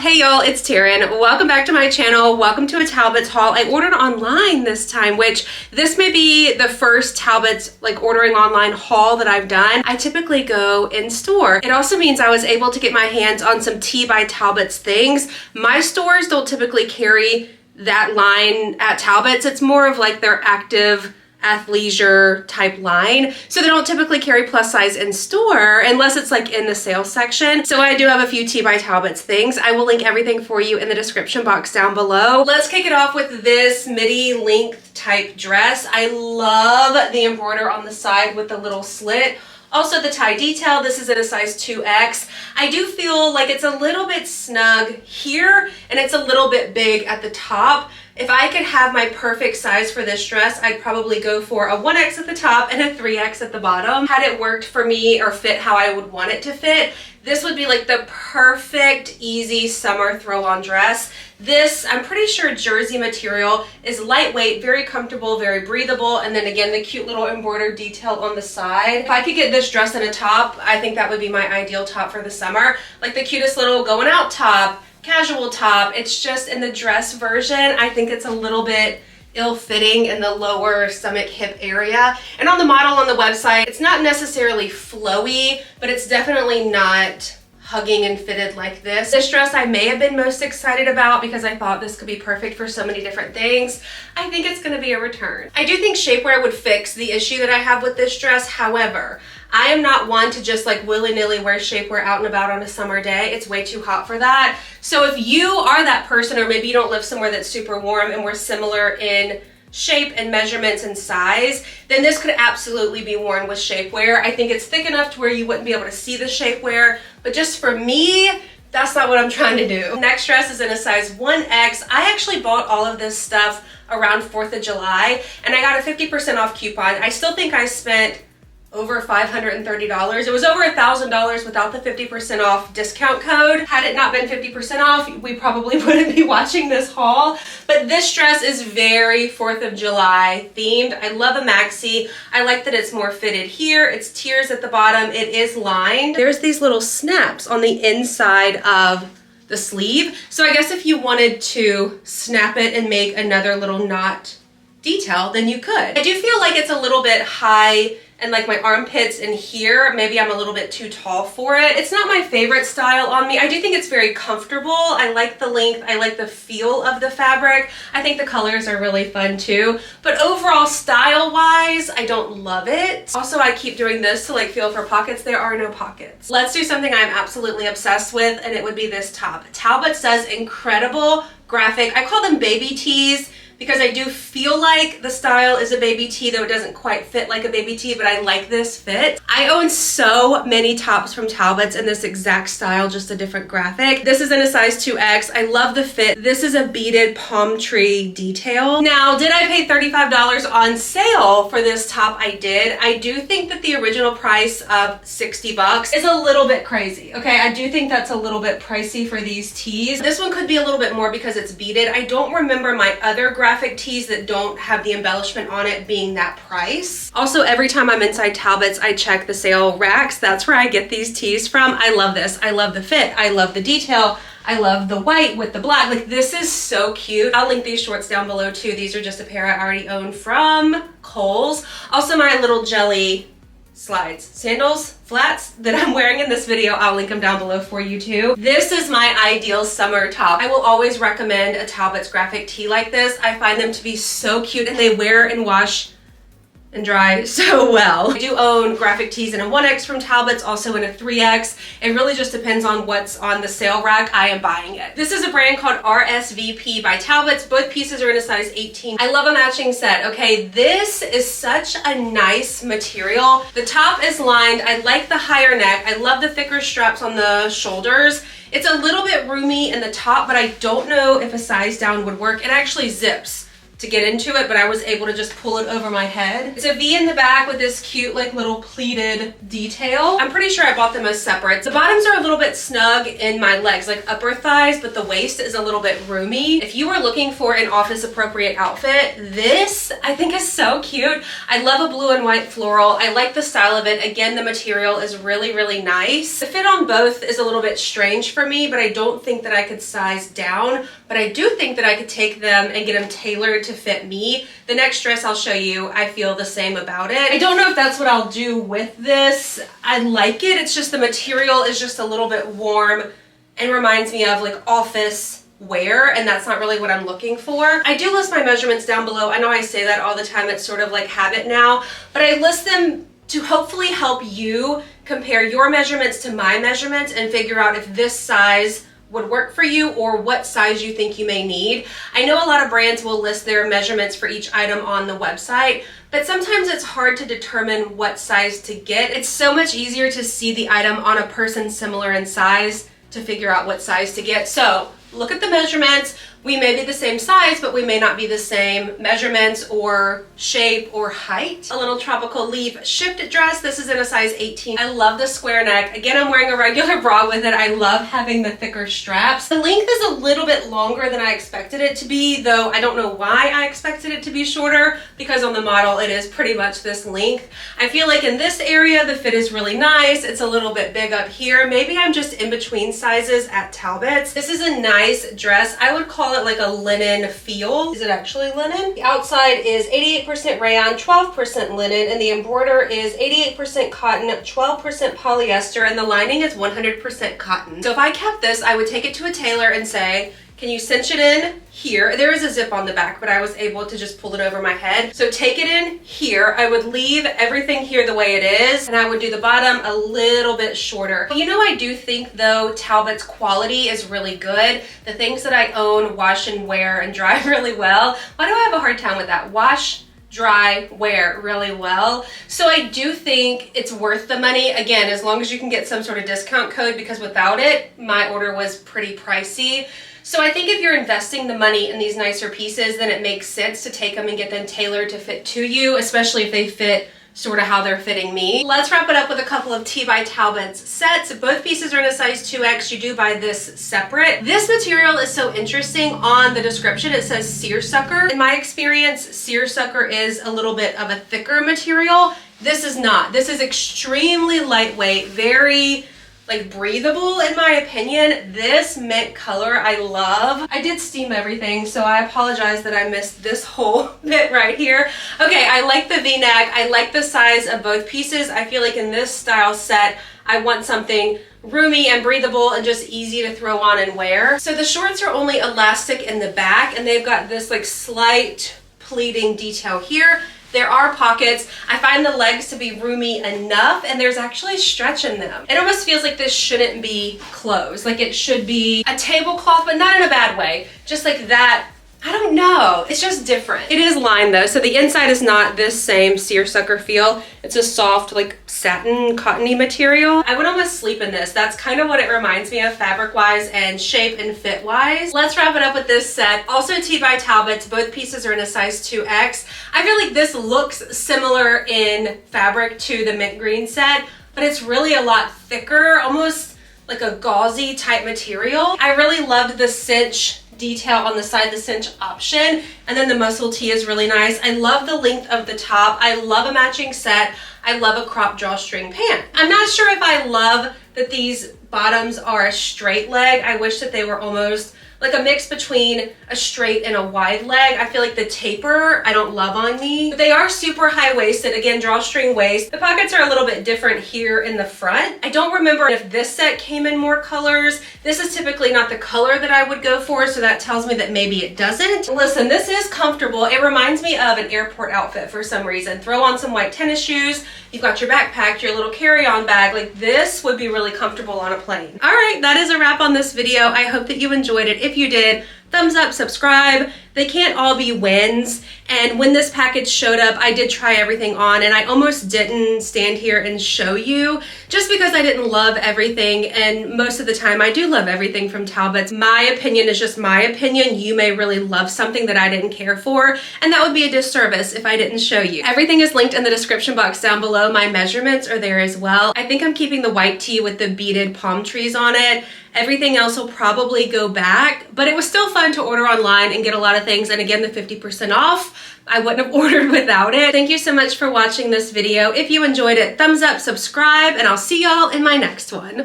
Hey y'all, it's Taren. Welcome back to my channel. Welcome to a Talbots haul. I ordered online this time, which this may be the first Talbots ordering online haul that I've done. I typically go in store. It also means I was able to get my hands on some Tea by Talbots things. My stores don't typically carry that line at Talbots. It's more of like their active athleisure type line, so they don't typically carry plus size in store unless it's like in the sales section. So I do have a few Tea by Talbots things. I will link everything for you in the description box down below. Let's kick it off with this midi length type dress. I love the embroider on the side with the little slit. Also the tie detail. This is in a size 2X. I do feel like it's a little bit snug here and it's a little bit big at the top. If I could have my perfect size for this dress, I'd probably go for a 1X at the top and a 3X at the bottom. Had it worked for me or fit how I would want it to fit, this would be like the perfect, easy summer throw-on dress. This, I'm pretty sure jersey material, is lightweight, very comfortable, very breathable, and then again, the cute little embroidered detail on the side. If I could get this dress in a top, I think that would be my ideal top for the summer. Like the cutest little going out top, casual top. It's just in the dress version, I think it's a little bit ill-fitting in the lower stomach hip area. And on the model on the website, it's not necessarily flowy, but it's definitely not hugging and fitted like this. This dress I may have been most excited about because I thought this could be perfect for so many different things. I think it's gonna be a return. I do think shapewear would fix the issue that I have with this dress. However, I am not one to just like willy-nilly wear shapewear out and about on a summer day. It's way too hot for that. So if you are that person, or maybe you don't live somewhere that's super warm and we're similar in shape and measurements and size, then this could absolutely be worn with shapewear. I think it's thick enough to where you wouldn't be able to see the shapewear, but just for me, that's not what I'm trying to do. Next dress is in a size 1X. I actually bought all of this stuff around 4th of July and I got a 50% off coupon. I still think I spent over $530. It was over $1,000 without the 50% off discount code. Had it not been 50% off, we probably wouldn't be watching this haul. But this dress is very 4th of July themed. I love a maxi. I like that it's more fitted here. It's tiers at the bottom. It is lined. There's these little snaps on the inside of the sleeve. So I guess if you wanted to snap it and make another little knot detail, then you could. I do feel like it's a little bit high and like my armpits in here, maybe I'm a little bit too tall for it. It's not my favorite style on me. I do think it's very comfortable. I like the length. I like the feel of the fabric. I think the colors are really fun too. But overall, style-wise, I don't love it. Also, I keep doing this to like feel for pockets. There are no pockets. Let's do something I'm absolutely obsessed with, and it would be this top. Talbots does incredible graphic. I call them baby tees, because I do feel like the style is a baby tee, though it doesn't quite fit like a baby tee, but I like this fit. I own so many tops from Talbots in this exact style, just a different graphic. This is in a size 2X. I love the fit. This is a beaded palm tree detail. Now, did I pay $35 on sale for this top? I did. I do think that the original price of $60 is a little bit crazy. Okay, I do think that's a little bit pricey for these tees. This one could be a little bit more because it's beaded. I don't remember my other graphic tees that don't have the embellishment on it being that price. Also, every time I'm inside Talbots, I check the sale racks. That's where I get these tees from. I love this. I love the fit. I love the detail. I love the white with the black. Like, this is so cute. I'll link these shorts down below too. These are just a pair I already own from Kohl's. Also, my little jelly slides, sandals, flats that I'm wearing in this video, I'll link them down below for you too. This is my ideal summer top. I will always recommend a Talbots graphic tee like this. I find them to be so cute and they wear and wash and dry so well. I do own graphic tees in a 1X from Talbots, also in a 3X. It really just depends on what's on the sale rack. I am buying it. This is a brand called RSVP by Talbots. Both pieces are in a size 18. I love a matching set. Okay, this is such a nice material. The top is lined. I like the higher neck. I love the thicker straps on the shoulders. It's a little bit roomy in the top, but I don't know if a size down would work. It actually zips to get into it, but I was able to just pull it over my head. It's a V in the back with this cute like little pleated detail. I'm pretty sure I bought them as separate. The bottoms are a little bit snug in my legs, like upper thighs, but the waist is a little bit roomy. If you are looking for an office appropriate outfit, this I think is so cute. I love a blue and white floral. I like the style of it. Again, the material is really, really nice. The fit on both is a little bit strange for me, but I don't think that I could size down, but I do think that I could take them and get them tailored to fit me. The next dress I'll show you, I feel the same about it. I don't know if that's what I'll do with this. I like it. It's just the material is just a little bit warm and reminds me of like office wear, and that's not really what I'm looking for. I do list my measurements down below. I know I say that all the time. It's sort of like habit now, but I list them to hopefully help you compare your measurements to my measurements and figure out if this size would work for you or what size you think you may need. I know a lot of brands will list their measurements for each item on the website, but sometimes it's hard to determine what size to get. It's so much easier to see the item on a person similar in size to figure out what size to get. So look at the measurements. We may be the same size, but we may not be the same measurements or shape or height. A little tropical leaf shifted dress. This is in a size 18. I love the square neck. Again, I'm wearing a regular bra with it. I love having the thicker straps. The length is a little bit longer than I expected it to be, though I don't know why I expected it to be shorter, because on the model it is pretty much this length. I feel like in this area the fit is really nice. It's a little bit big up here. Maybe I'm just in between sizes at Talbot's. This is a nice dress. I would call it like a linen feel. Is it actually linen? The outside is 88% rayon, 12% linen, and the embroider is 88% cotton, 12% polyester, and the lining is 100% cotton. So if I kept this, I would take it to a tailor and say, can you cinch it in here? There is a zip on the back, but I was able to just pull it over my head. So take it in here. I would leave everything here the way it is, and I would do the bottom a little bit shorter. You know, I do think though Talbot's quality is really good. The things that I own wash and wear and dry really well. Why do I have a hard time with that? Wash, dry, wear really well. So I do think it's worth the money, again, as long as you can get some sort of discount code, because without it, my order was pretty pricey. So I think if you're investing the money in these nicer pieces, then it makes sense to take them and get them tailored to fit to you, especially if they fit sort of how they're fitting me. Let's wrap it up with a couple of T by Talbot's sets. Both pieces are in a size 2X. You do buy this separate. This material is so interesting. On the description it says seersucker. In my experience, seersucker is a little bit of a thicker material. This is not. This is extremely lightweight, very like breathable in my opinion. This mint color I love. I did steam everything, so I apologize that I missed this whole bit right here. Okay, I like the V-neck. I like the size of both pieces. I feel like in this style set, I want something roomy and breathable and just easy to throw on and wear. So the shorts are only elastic in the back, and they've got this like slight pleating detail here. There are pockets. I find the legs to be roomy enough, and there's actually stretch in them. It almost feels like this shouldn't be clothes. Like it should be a tablecloth, but not in a bad way. Just like that. I don't know. It's just different. It is lined though, so the inside is not this same seersucker feel. It's a soft, like satin, cottony material. I would almost sleep in this. That's kind of what it reminds me of fabric-wise and shape and fit-wise. Let's wrap it up with this set. Also T by Talbot's. Both pieces are in a size 2X. I feel like this looks similar in fabric to the mint green set, but it's really a lot thicker, almost like a gauzy type material. I really loved the cinch detail on the side, the cinch option, and then the muscle tee is really nice. I love the length of the top. I love a matching set. I love a crop drawstring pant. I'm not sure if I love that these bottoms are a straight leg. I wish that they were almost like a mix between a straight and a wide leg. I feel like the taper I don't love on me, but they are super high-waisted. Again, drawstring waist. The pockets are a little bit different here in the front. I don't remember if this set came in more colors. This is typically not the color that I would go for, so that tells me that maybe it doesn't. Listen, this is comfortable. It reminds me of an airport outfit for some reason. Throw on some white tennis shoes. You've got your backpack, your little carry-on bag. Like this would be really comfortable on a plane. All right, that is a wrap on this video. I hope that you enjoyed it. If you did, thumbs up, subscribe. They can't all be wins. And when this package showed up, I did try everything on, and I almost didn't stand here and show you just because I didn't love everything. And most of the time I do love everything from Talbots. My opinion is just my opinion. You may really love something that I didn't care for, and that would be a disservice if I didn't show you. Everything is linked in the description box down below. My measurements are there as well. I think I'm keeping the white tee with the beaded palm trees on it. Everything else will probably go back, but it was still fun to order online and get a lot of things. And again, the 50% off, I wouldn't have ordered without it. Thank you so much for watching this video. If you enjoyed it, thumbs up, subscribe, and I'll see y'all in my next one.